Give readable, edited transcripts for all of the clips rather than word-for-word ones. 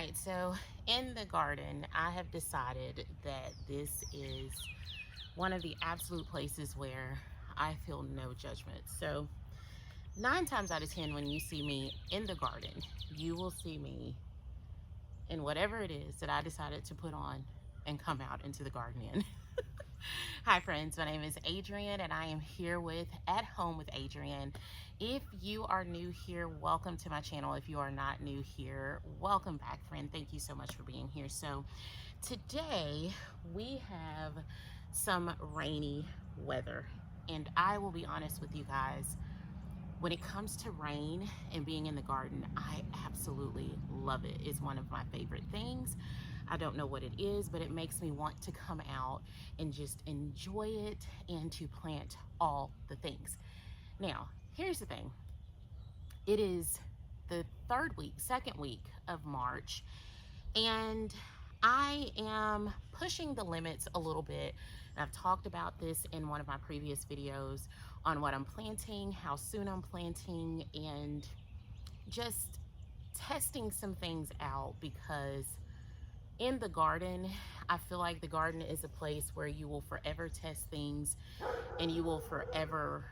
right, so in the garden, I have decided that this is one of the absolute places where I feel no judgment. So, 9 times out of 10, when you see me in the garden, you will see me in whatever it is that I decided to put on and come out into the garden in. Hi friends, my name is Adrienne and I am here with At Home with Adrienne. If you are new here, welcome to my channel. If you are not new here, welcome back, friend. Thank you so much for being here. So today we have some rainy weather, and I will be honest with you guys, when it comes to rain and being in the garden, I absolutely love it. It's one of my favorite things. I don't know what it is, but it makes me want to come out and just enjoy it and to plant all the things. Now, here's the thing. It is the second week of March, and I am pushing the limits a little bit. And I've talked about this in one of my previous videos on what I'm planting, how soon I'm planting, and just testing some things out, because in the garden, I feel like the garden is a place where you will forever test things and you will forever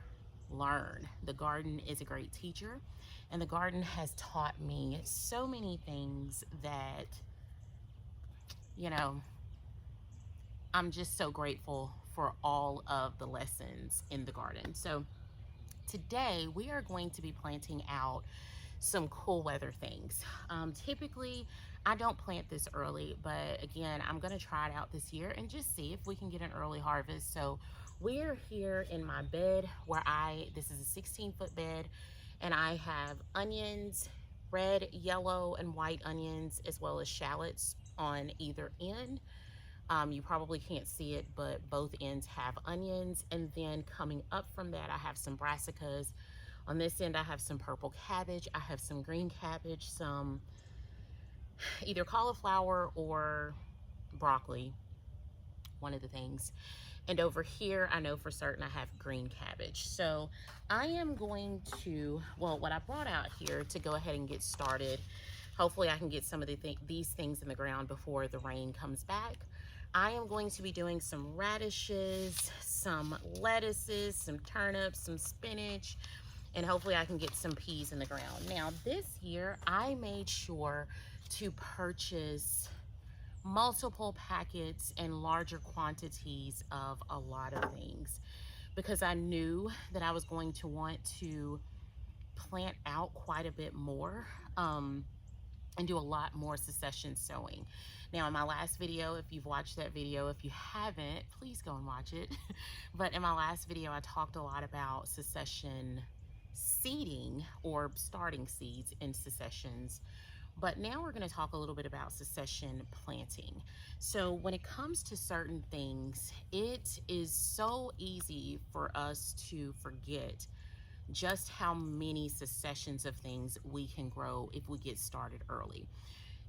learn. The garden is a great teacher, and the garden has taught me so many things that, you know, I'm just so grateful for all of the lessons in the garden. So today we are going to be planting out some cool weather things. Typically, I don't plant this early, but again, I'm gonna try it out this year and just see if we can get an early harvest. So we're here in my bed where this is a 16-foot bed, and I have onions, red, yellow, and white onions, as well as shallots on either end. You probably can't see it, but both ends have onions. And then coming up from that, I have some brassicas. On this end, I have some purple cabbage. I have some green cabbage, some either cauliflower or broccoli, one of the things. And over here, I know for certain I have green cabbage. So I am going to, well, what I brought out here to go ahead and get started, hopefully I can get some of these things in the ground before the rain comes back. I am going to be doing some radishes, some lettuces, some turnips, some spinach, and hopefully I can get some peas in the ground. Now this year, I made sure to purchase multiple packets and larger quantities of a lot of things, because I knew that I was going to want to plant out quite a bit more and do a lot more succession sowing. Now in my last video, if you've watched that video, if you haven't, please go and watch it. But in my last video, I talked a lot about succession seeding or starting seeds in successions. But now we're going to talk a little bit about succession planting. So when it comes to certain things, it is so easy for us to forget just how many successions of things we can grow if we get started early.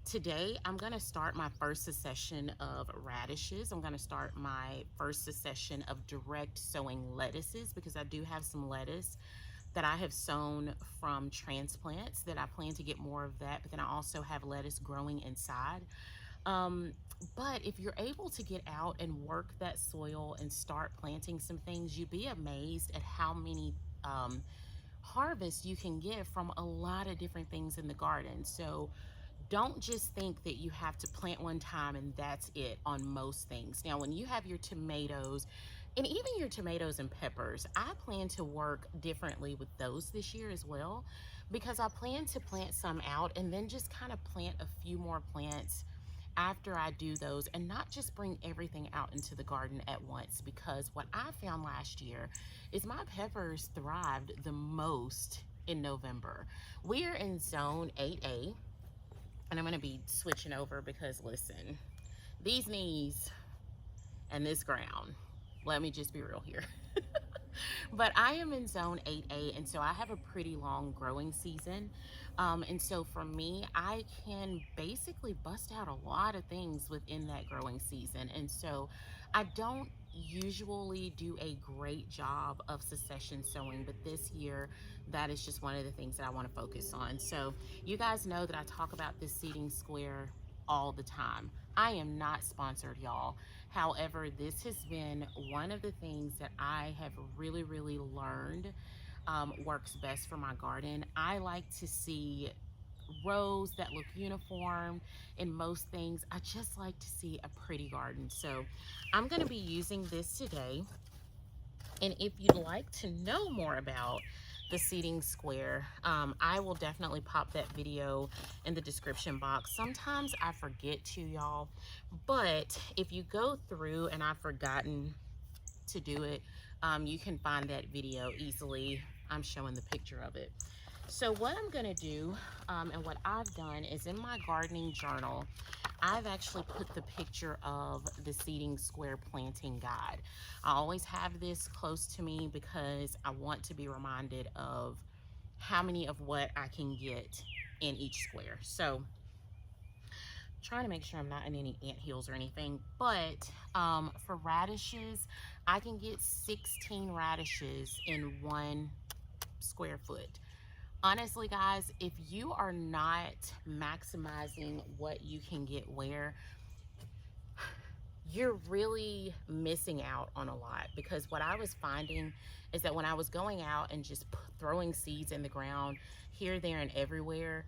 Today, I'm going to start my first succession of radishes. I'm going to start my first succession of direct sowing lettuces, because I do have some lettuce that I have sown from transplants that I plan to get more of that, but then I also have lettuce growing inside. But if you're able to get out and work that soil and start planting some things, you'd be amazed at how many harvests you can get from a lot of different things in the garden. So don't just think that you have to plant one time and that's it on most things. Now, when you have your tomatoes, and even your tomatoes and peppers, I plan to work differently with those this year as well, because I plan to plant some out and then just kind of plant a few more plants after I do those, and not just bring everything out into the garden at once. Because what I found last year is my peppers thrived the most in November. We're in zone 8A, and I'm going to be switching over because listen, these knees and this ground, let me just be real here. But I am in zone 8A, and so I have a pretty long growing season. And so for me, I can basically bust out a lot of things within that growing season. And so I don't usually do a great job of succession sowing, but this year that is just one of the things that I want to focus on. So you guys know that I talk about this seeding square all the time. I am not sponsored, y'all. However, this has been one of the things that I have really learned works best for my garden. I like to see rows that look uniform in most things. I just like to see a pretty garden. So I'm going to be using this today. And if you'd like to know more about the seating square, I will definitely pop that video in the description box. Sometimes I forget to, y'all, but if you go through and I've forgotten to do it, you can find that video easily. I'm showing the picture of it. So what I'm gonna do, and what I've done is in my gardening journal, I've actually put the picture of the seeding square planting guide. I always have this close to me because I want to be reminded of how many of what I can get in each square. So trying to make sure I'm not in any anthills or anything, but for radishes, I can get 16 radishes in 1 square foot. Honestly, guys, if you are not maximizing what you can get where, you're really missing out on a lot. Because what I was finding is that when I was going out and just throwing seeds in the ground here, there, and everywhere,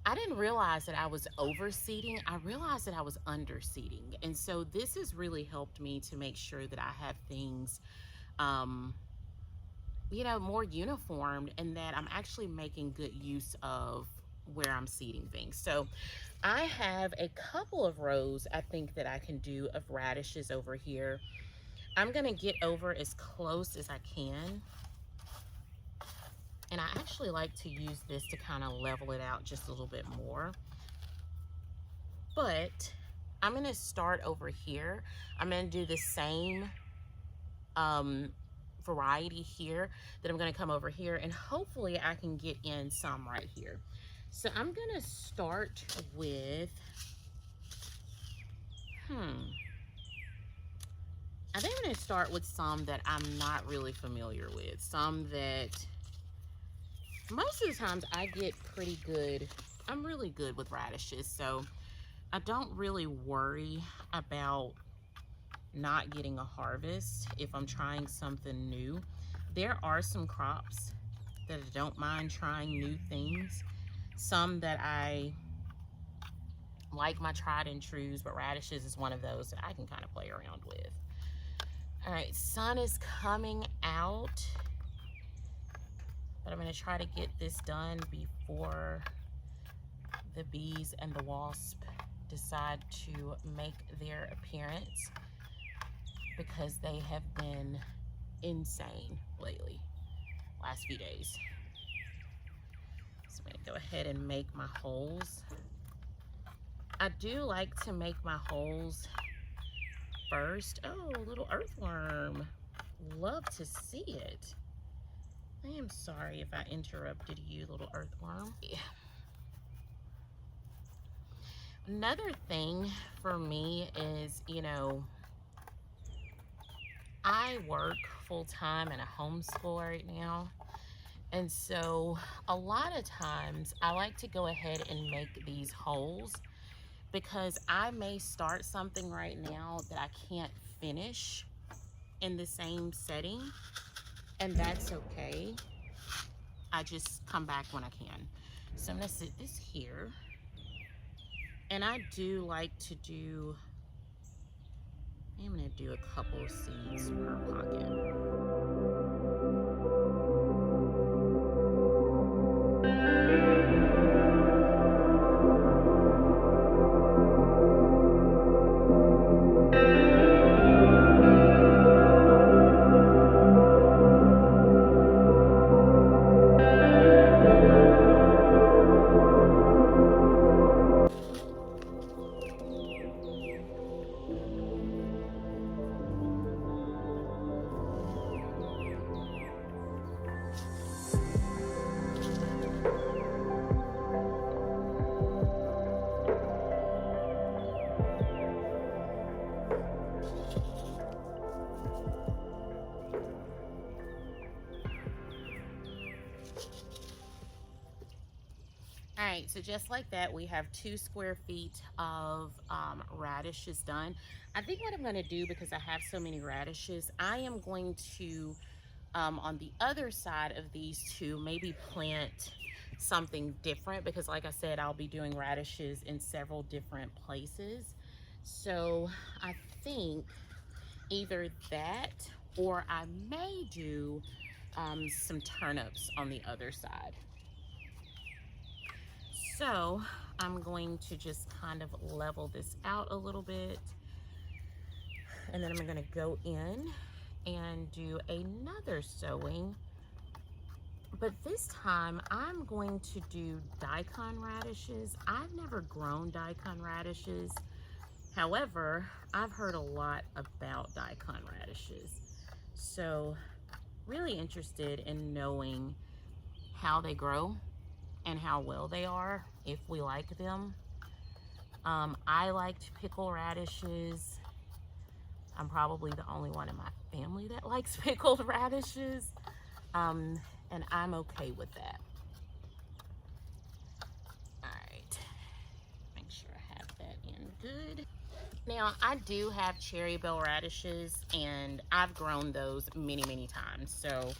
I didn't realize that I was overseeding. I realized that I was underseeding. And so this has really helped me to make sure that I have things, you know, more uniformed, and that I'm actually making good use of where I'm seeding things. So I have a couple of rows I think that I can do of radishes over here. I'm gonna get over as close as I can. And I actually like to use this to kind of level it out just a little bit more. But I'm gonna start over here. I'm gonna do the same variety here that I'm gonna come over here, and hopefully I can get in some right here. So I'm gonna start with, I think I'm gonna start with some that I'm not really familiar with. Some that most of the times I get pretty good. I'm really good with radishes, so I don't really worry about not getting a harvest if I'm trying something new. There are some crops that I don't mind trying new things. Some that I like my tried and trues, but radishes is one of those that I can kind of play around with. All right, sun is coming out, but I'm gonna try to get this done before the bees and the wasp decide to make their appearance, because they have been insane lately, last few days. So I'm gonna go ahead and make my holes. I do like to make my holes first. Oh, a little earthworm. Love to see it. I am sorry if I interrupted you, little earthworm. Yeah. Another thing for me is, you know, I work full-time in a homeschool right now. And so a lot of times I like to go ahead and make these holes, because I may start something right now that I can't finish in the same setting, and that's okay. I just come back when I can. So I'm gonna sit this here, and I do like to do, I'm gonna do a couple of seeds per pocket. right, so just like that, we have 2 square feet of radishes done. I think what I'm going to do, because I have so many radishes, I am going to, on the other side of these two, maybe plant something different, because like I said, I'll be doing radishes in several different places. So I think either that, or I may do some turnips on the other side. So I'm going to just kind of level this out a little bit, and then I'm going to go in and do another sowing, but this time I'm going to do daikon radishes. I've never grown daikon radishes. However, I've heard a lot about daikon radishes, so really interested in knowing how they grow and how well they are, if we like them. I like to pickle radishes. I'm probably the only one in my family that likes pickled radishes, and I'm okay with that. All right, make sure I have that in good. Now, I do have cherry bell radishes, and I've grown those many, many times. So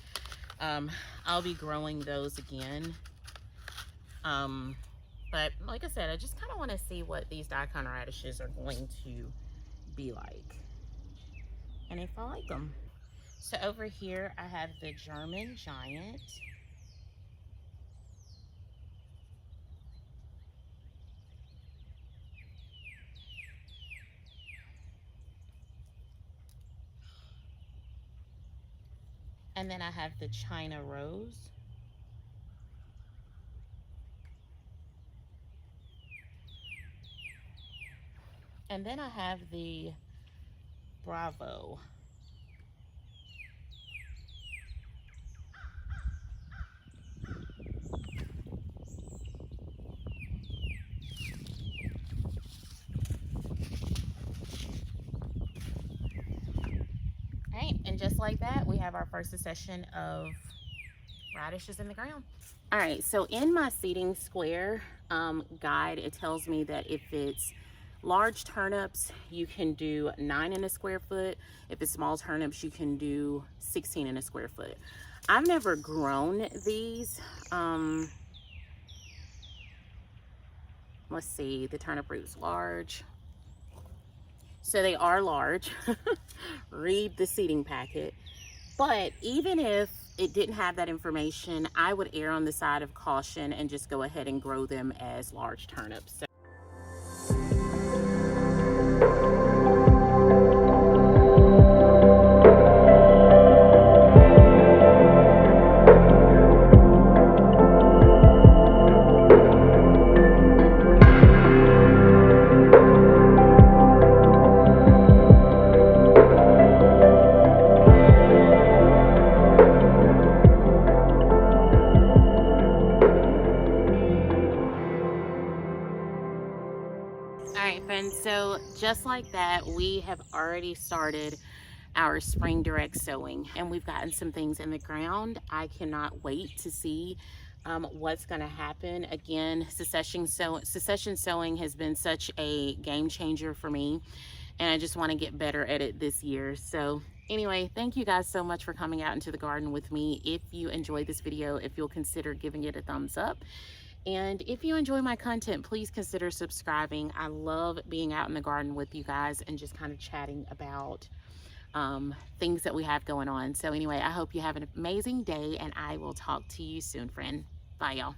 I'll be growing those again. But like I said, I just kind of want to see what these daikon radishes are going to be like, and if I like them. So over here, I have the German giant. And then I have the China rose. And then I have the Bravo. All right, and just like that, we have our first accession of radishes in the ground. All right, so in my seeding square guide, it tells me that if it's large turnips, you can do 9 in a square foot. If it's small turnips, you can do 16 in a square foot. I've never grown these. Let's see, the turnip root's large. So they are large. Read the seeding packet. But even if it didn't have that information, I would err on the side of caution and just go ahead and grow them as large turnips. So all right, friends, so just like that, we have already started our spring direct sowing, and we've gotten some things in the ground. I cannot wait to see what's going to happen. Again, succession sowing has been such a game changer for me, and I just want to get better at it this year. So anyway, thank you guys so much for coming out into the garden with me. If you enjoyed this video, if you'll consider giving it a thumbs up. And if you enjoy my content, please consider subscribing. I love being out in the garden with you guys and just kind of chatting about things that we have going on. So anyway, I hope you have an amazing day, and I will talk to you soon, friend. Bye, y'all.